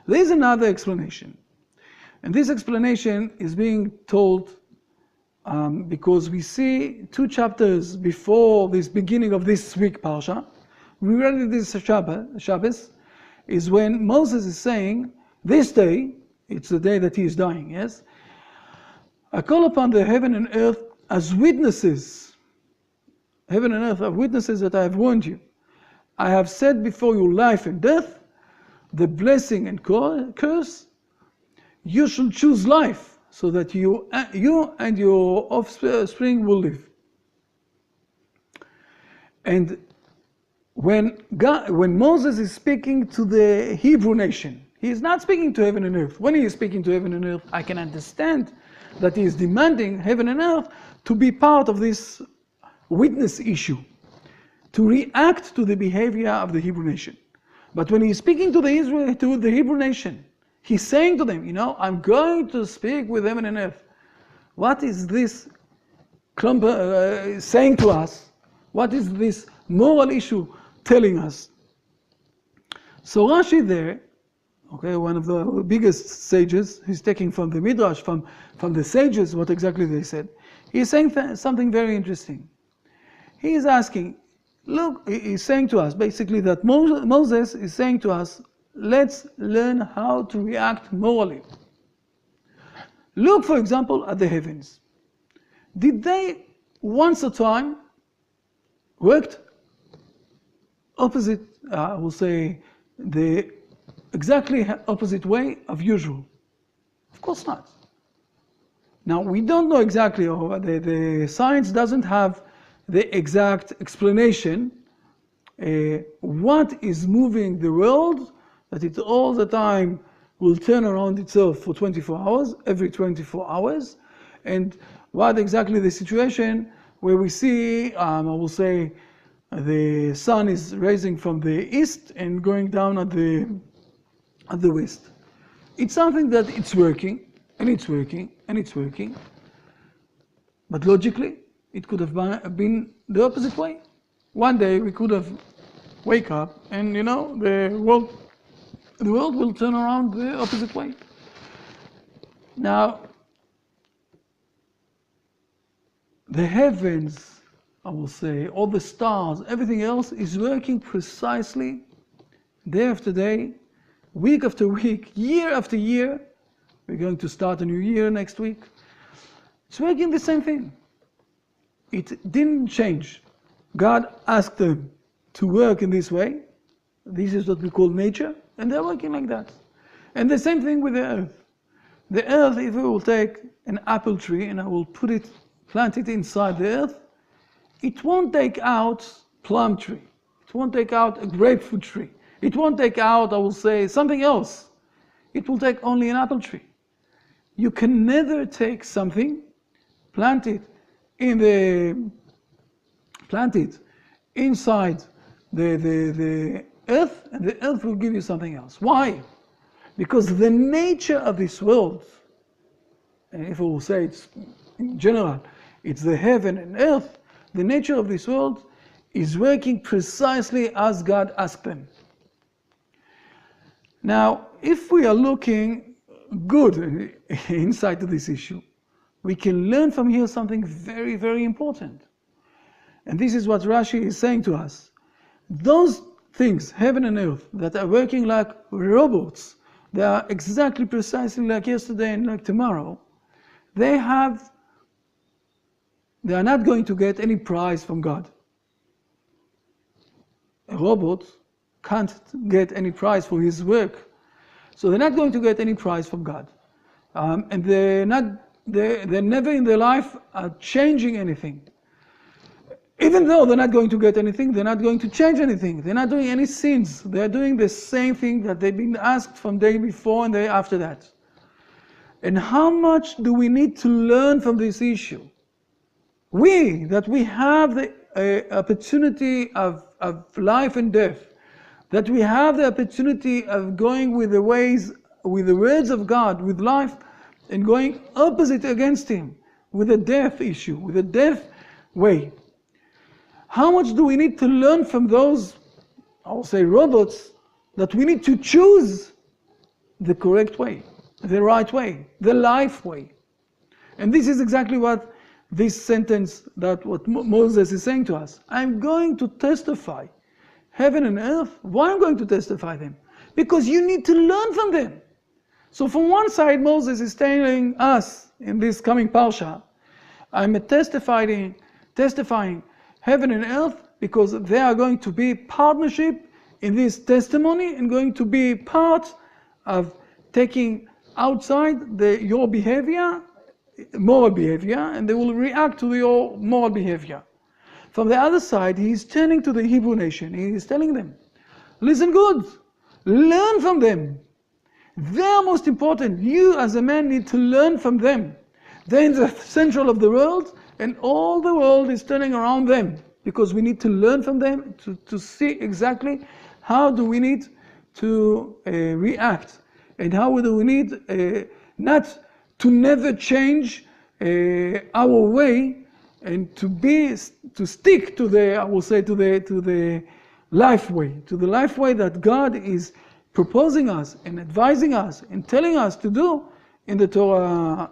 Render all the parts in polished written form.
There is another explanation. And this explanation is being told because we see 2 chapters before this beginning of this week Parsha. We read it this Shabbos, is when Moses is saying, this day, it's the day that he is dying, yes? I call upon the heaven and earth as witnesses. Heaven and earth are witnesses that I have warned you. I have set before you life and death, the blessing and curse. You should choose life so that you and your offspring will live. And when Moses is speaking to the Hebrew nation, he is not speaking to heaven and earth. When he is speaking to heaven and earth, I can understand that he is demanding heaven and earth to be part of this witness issue, to react to the behavior of the Hebrew nation. But when he is speaking to the Hebrew nation, he's saying to them, I'm going to speak with heaven and earth. What is this saying to us? What is this moral issue telling us? So Rashi there, one of the biggest sages, he's taking from the Midrash, from the sages, what exactly they said. He's saying something very interesting. He is asking, look, he's saying to us basically that Moses is saying to us, let's learn how to react morally. Look, for example, at the heavens. Did they once a time worked opposite, I will say, the exactly opposite way of usual? Of course not. Now, we don't know exactly, or the science doesn't have the exact explanation what is moving the world, that it all the time will turn around itself for 24 hours, every 24 hours, and what exactly the situation where we see, I will say, the sun is rising from the east and going down at the west. It's something that it's working, and it's working, and it's working, but logically, it could have been the opposite way. One day we could have wake up and the world will turn around the opposite way. Now, the heavens, I will say, all the stars, everything else is working precisely day after day, week after week, year after year. We're going to start a new year next week. It's working the same thing. It didn't change. God asked them to work in this way. This is what we call nature, and they're working like that. And the same thing with the earth. The earth, if we will take an apple tree and I will plant it inside the earth, it won't take out plum tree. It won't take out a grapefruit tree. It won't take out, I will say, something else. It will take only an apple tree. You can never take something, plant it inside the earth, and the earth will give you something else. Why? Because the nature of this world, and if we will say it's in general, it's the heaven and earth, the nature of this world is working precisely as God asked them. Now, if we are looking good inside to this issue, we can learn from here something very, very important. And this is what Rashi is saying to us. Those things, heaven and earth, that are working like robots, they are exactly precisely like yesterday and like tomorrow, they are not going to get any prize from God. A robot can't get any prize for his work. So they're not going to get any prize from God. And they're never in their life are changing anything. Even though they're not going to get anything, they're not going to change anything. They're not doing any sins. They're doing the same thing that they've been asked from day before and day after that. And how much do we need to learn from this issue? We have the opportunity of life and death, that we have the opportunity of going with the ways, with the words of God, with life, and going opposite against Him, with a death issue, with a death way. How much do we need to learn from those, I will say, robots, that we need to choose the correct way, the right way, the life way. And this is exactly what this sentence, that what Moses is saying to us. I'm going to testify heaven and earth. Why am I going to testify them? Because you need to learn from them. So from one side, Moses is telling us in this coming parsha, I'm testifying heaven and earth because they are going to be partnership in this testimony and going to be part of taking outside your behavior, moral behavior, and they will react to your moral behavior. From the other side, he is turning to the Hebrew nation. He is telling them, listen good, learn from them. They are most important. You as a man need to learn from them. They're in the central of the world, and all the world is turning around them, because we need to learn from them to see exactly how do we need to react, and how do we need not to never change our way, and to stick to the, I will say, to the life way, that God is proposing us and advising us and telling us to do in the Torah,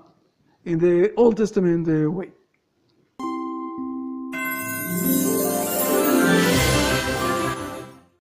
in the Old Testament way.